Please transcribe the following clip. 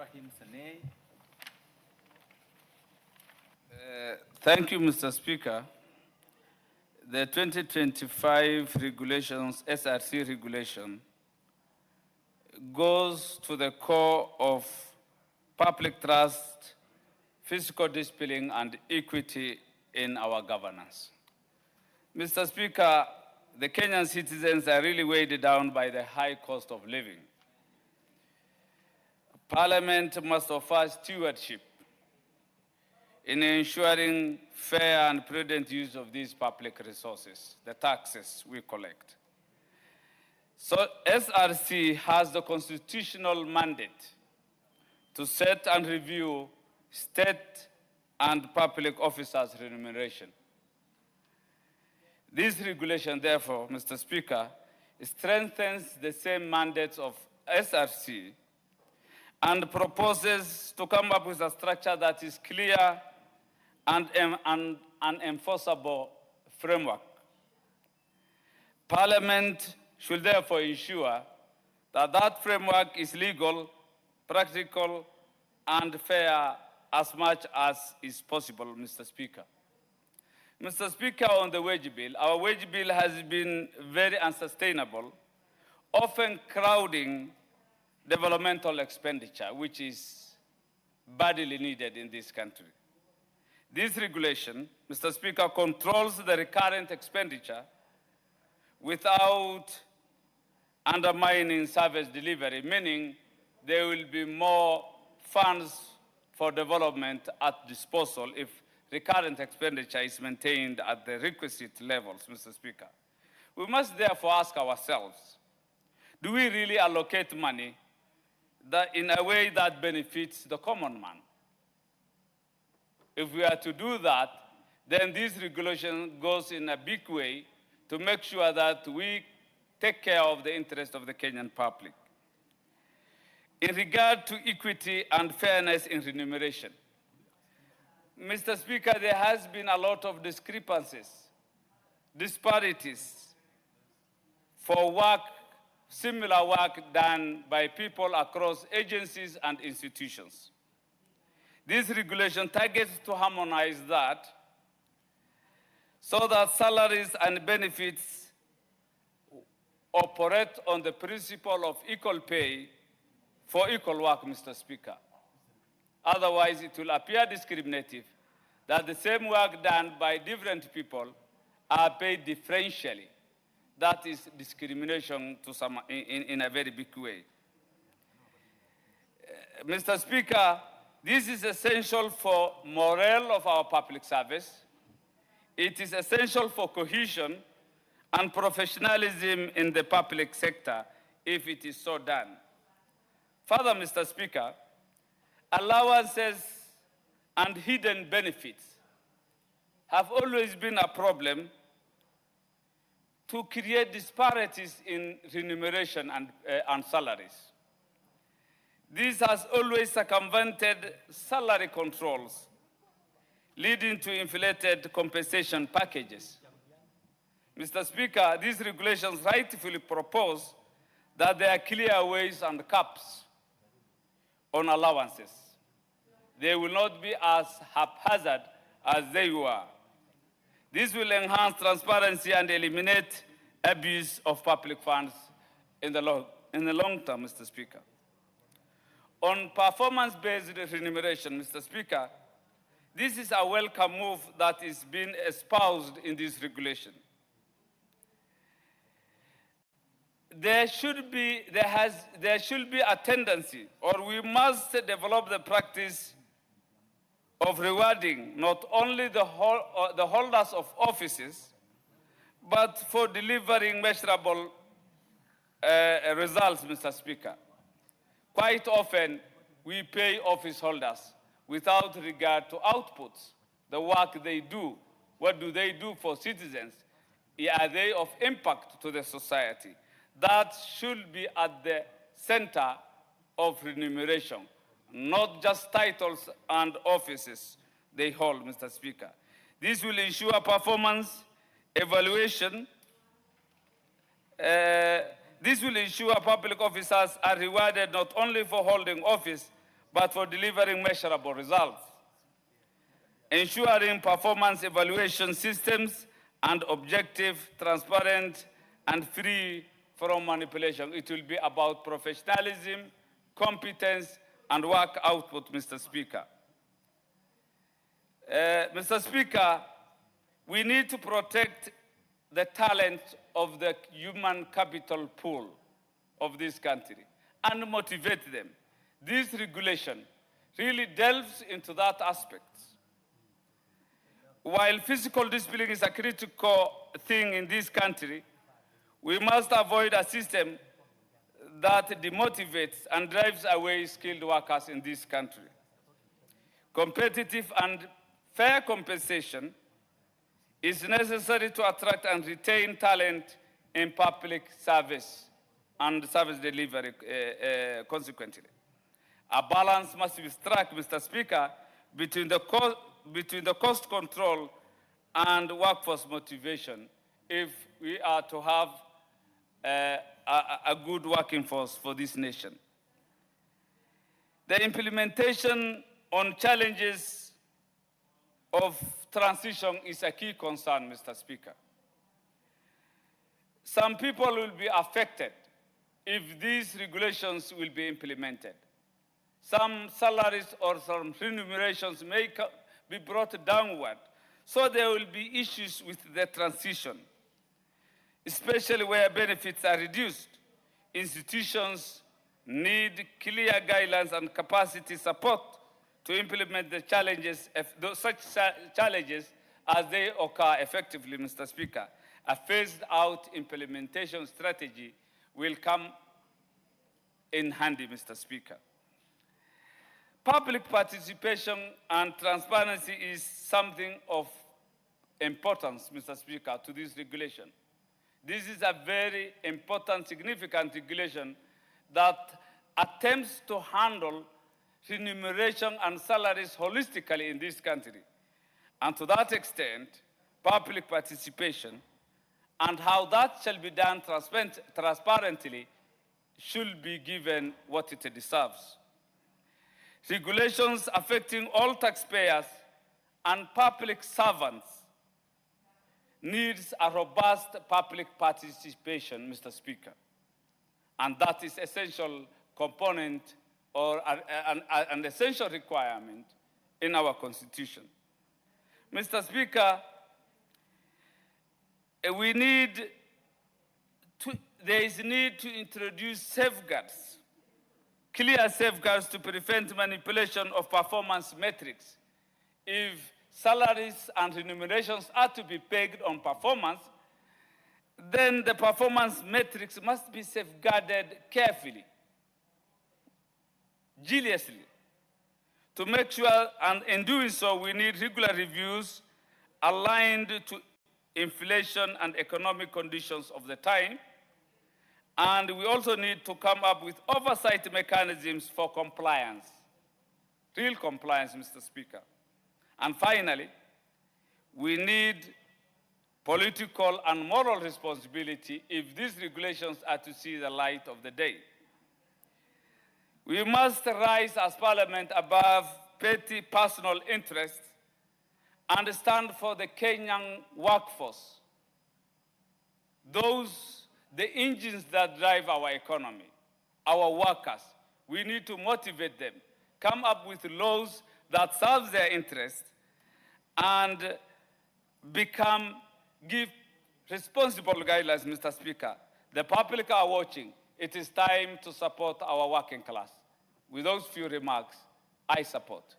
Saney. Thank you, Mr. Speaker. The 2025 regulations, SRC regulation, goes to the core of public trust, fiscal discipline, and equity in our governance. Mr. Speaker, the Kenyan citizens are really weighed down by the high cost of living. Parliament must offer stewardship in ensuring fair and prudent use of these public resources, the taxes we collect. So SRC has the constitutional mandate to set and review state and public officers' remuneration. This regulation, therefore, Mr. Speaker, strengthens the same mandates of SRC and proposes to come up with a structure that is clear and an enforceable framework. Parliament should therefore ensure that that framework is legal, practical, and fair as much as is possible, Mr. Speaker. Mr. Speaker, on the wage bill, our wage bill has been very unsustainable, often crowding developmental expenditure, which is badly needed in this country. This regulation, Mr. Speaker, controls the recurrent expenditure without undermining service delivery, meaning there will be more funds for development at disposal if recurrent expenditure is maintained at the requisite levels, Mr. Speaker. We must therefore ask ourselves, do we really allocate money that in a way that benefits the common man? If we are to do that, then this regulation goes in a big way to make sure that we take care of the interest of the Kenyan public. In regard to equity and fairness in remuneration, Mr. Speaker, there has been a lot of discrepancies, disparities for work, similar work done by people across agencies and institutions. This regulation targets to harmonize that so that salaries and benefits operate on the principle of equal pay for equal work, Mr. Speaker. Otherwise, it will appear discriminative that the same work done by different people are paid differentially. That is discrimination to some, in a very big way. Mr. Speaker, this is essential for morale of our public service. It is essential for cohesion and professionalism in the public sector if it is so done. Further, Mr. Speaker, allowances and hidden benefits have always been a problem to create disparities in remuneration and salaries. This has always circumvented salary controls, leading to inflated compensation packages. Mr. Speaker, these regulations rightfully propose that there are clear ways and caps on allowances. They will not be as haphazard as they were. This will enhance transparency and eliminate abuse of public funds in the long term, Mr. Speaker. On performance-based remuneration, Mr. Speaker, this is a welcome move that is being espoused in this regulation. There should be a tendency, or we must develop the practice of rewarding not only the holders of offices, but for delivering measurable results, Mr. Speaker. Quite often, we pay office holders without regard to outputs, the work they do. What do they do for citizens? Are they of impact to the society? That should be at the center of remuneration, not just titles and offices they hold, Mr. Speaker. This will ensure performance evaluation. This will ensure public officers are rewarded not only for holding office, but for delivering measurable results. Ensuring performance evaluation systems and objective, transparent, and free from manipulation. It will be about professionalism, competence, and work output, Mr. Speaker. Mr. Speaker, we need to protect the talent of the human capital pool of this country and motivate them. This regulation really delves into that aspect. While physical discipline is a critical thing in this country, we must avoid a system that demotivates and drives away skilled workers in this country. Competitive and fair compensation is necessary to attract and retain talent in public service and service delivery consequently. A balance must be struck, Mr. Speaker, between the cost control and workforce motivation if we are to have a good working force for this nation. The implementation on challenges of transition is a key concern, Mr. Speaker. Some people will be affected if these regulations will be implemented. Some salaries or some remunerations may be brought downward, so there will be issues with the transition, especially where benefits are reduced. Institutions need clear guidelines and capacity support to implement the challenges, such challenges as they occur effectively, Mr. Speaker. A phased-out implementation strategy will come in handy, Mr. Speaker. Public participation and transparency is something of importance, Mr. Speaker, to this regulation. This is a very important, significant regulation that attempts to handle remuneration and salaries holistically in this country. And to that extent, public participation and how that shall be done transparently should be given what it deserves. Regulations affecting all taxpayers and public servants needs a robust public participation, Mr. Speaker. And that is essential component or an essential requirement in our Constitution. Mr. Speaker, there is need to introduce safeguards, clear safeguards to prevent manipulation of performance metrics. If salaries and remunerations are to be pegged on performance, then the performance metrics must be safeguarded carefully, jealously, to make sure, and in doing so, we need regular reviews aligned to inflation and economic conditions of the time. And we also need to come up with oversight mechanisms for compliance, real compliance, Mr. Speaker. And finally, we need political and moral responsibility if these regulations are to see the light of the day. We must rise as Parliament above petty personal interests and stand for the Kenyan workforce, the engines that drive our economy, our workers. We need to motivate them, come up with laws that serve their interests, and give responsible guidelines, Mr. Speaker. The public are watching. It is time to support our working class. With those few remarks, I support.